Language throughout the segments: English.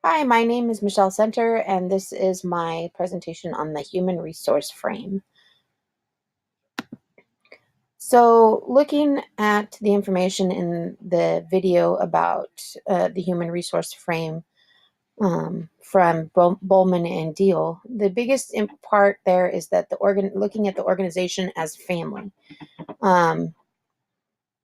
Hi, my name is Michelle Center, and this is my presentation on the human resource frame. So, looking at the information in the video about the human resource frame from Bowman and Deal, the biggest part there is that looking at the organization as family. Um,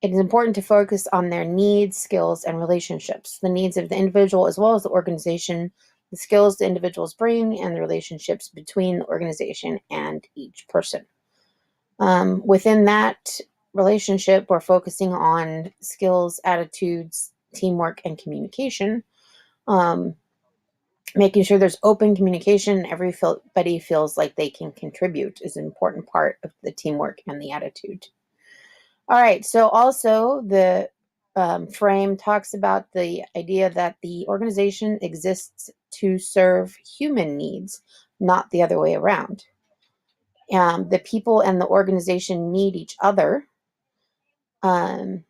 it is important to focus on their needs, skills, and relationships, the needs of the individual as well as the organization, the skills the individuals bring, and the relationships between the organization and each person. Within that relationship, we're focusing on skills, attitudes, teamwork, and communication. Um, Making sure there's open communication, everybody feels like they can contribute is an important part of the teamwork and the attitude. All right, so also the frame talks about the idea that the organization exists to serve human needs, not the other way around. The people and the organization need each other. Um,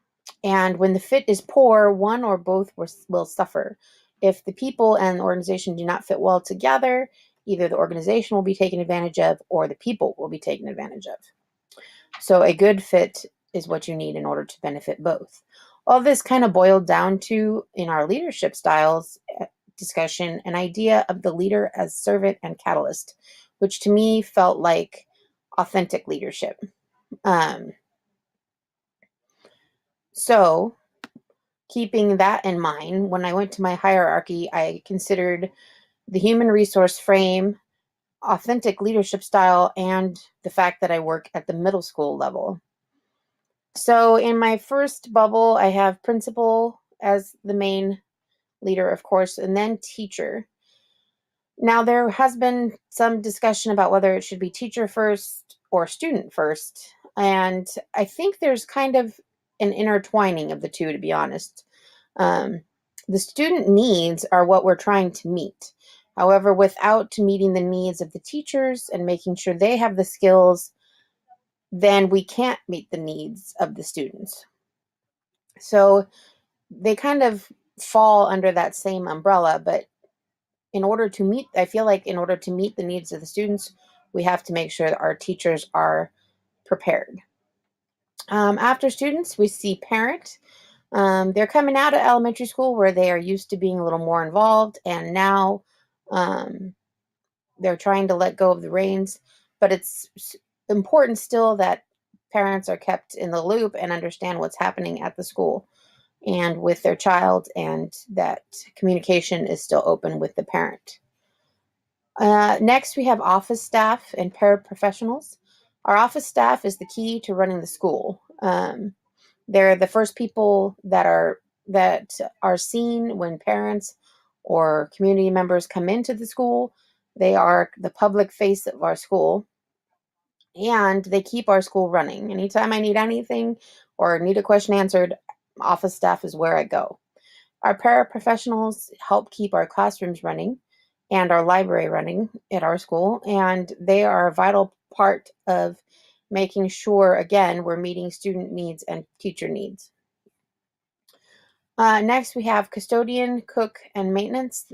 and when the fit is poor, one or both will suffer. If the people and the organization do not fit well together, either the organization will be taken advantage of or the people will be taken advantage of. So a good fit is what you need in order to benefit both. All this kind of boiled down to, in our leadership styles discussion, an idea of the leader as servant and catalyst, which to me felt like authentic leadership. Um, so, keeping that in mind, when I went to my hierarchy, I considered the human resource frame, authentic leadership style, and the fact that I work at the middle school level. So in my first bubble, I have principal as the main leader, of course, and then teacher. Now, there has been some discussion about whether it should be teacher first or student first. And I think there's kind of an intertwining of the two, to be honest. Um, the student needs are what we're trying to meet. However, without meeting the needs of the teachers and making sure they have the skills, then we can't meet the needs of the students. So they kind of fall under that same umbrella, but I feel like in order to meet the needs of the students, we have to make sure that our teachers are prepared. After students, we see parent. They're coming out of elementary school where they are used to being a little more involved, and now um, they're trying to let go of the reins. But it's important still that parents are kept in the loop and understand what's happening at the school and with their child, and that communication is still open with the parent. Next, we have office staff and paraprofessionals. Our office staff is the key to running the school. They're the first people that are seen when parents or community members come into the school. They are the public face of our school, and they keep our school running. Anytime I need anything or need a question answered, office staff is where I go. Our paraprofessionals help keep our classrooms running and our library running at our school, and they are a vital part of making sure, again, we're meeting student needs and teacher needs. Next, we have custodian, cook, and maintenance.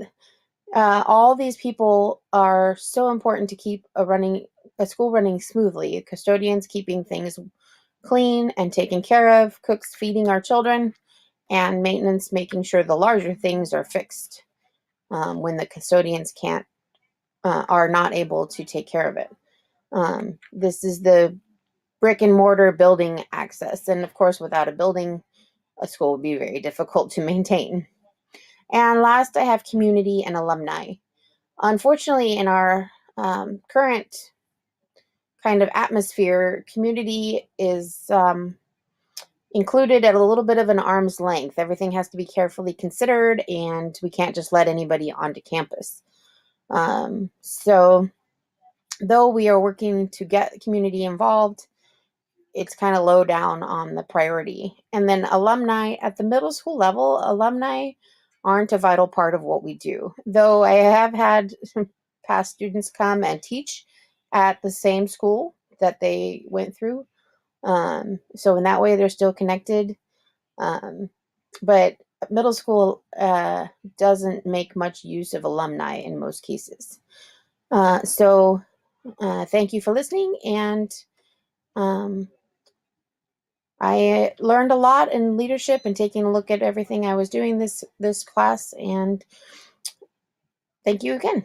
All these people are so important to keep a school running smoothly. Custodians keeping things clean and taken care of, cooks feeding our children, and maintenance making sure the larger things are fixed when the custodians are not able to take care of it. This is the brick and mortar building access, and of course, without a building, a school would be very difficult to maintain. And last, I have community and alumni. Unfortunately, in our current kind of atmosphere, community is included at a little bit of an arm's length. Everything has to be carefully considered, and we can't just let anybody onto campus. So, though we are working to get the community involved, it's kind of low down on the priority. And then alumni at the middle school level, alumni aren't a vital part of what we do. Though I have had past students come and teach at the same school that they went through. So in that way, they're still connected. But middle school doesn't make much use of alumni in most cases. So thank you for listening, and um, I learned a lot in leadership and taking a look at everything I was doing this class, and thank you again.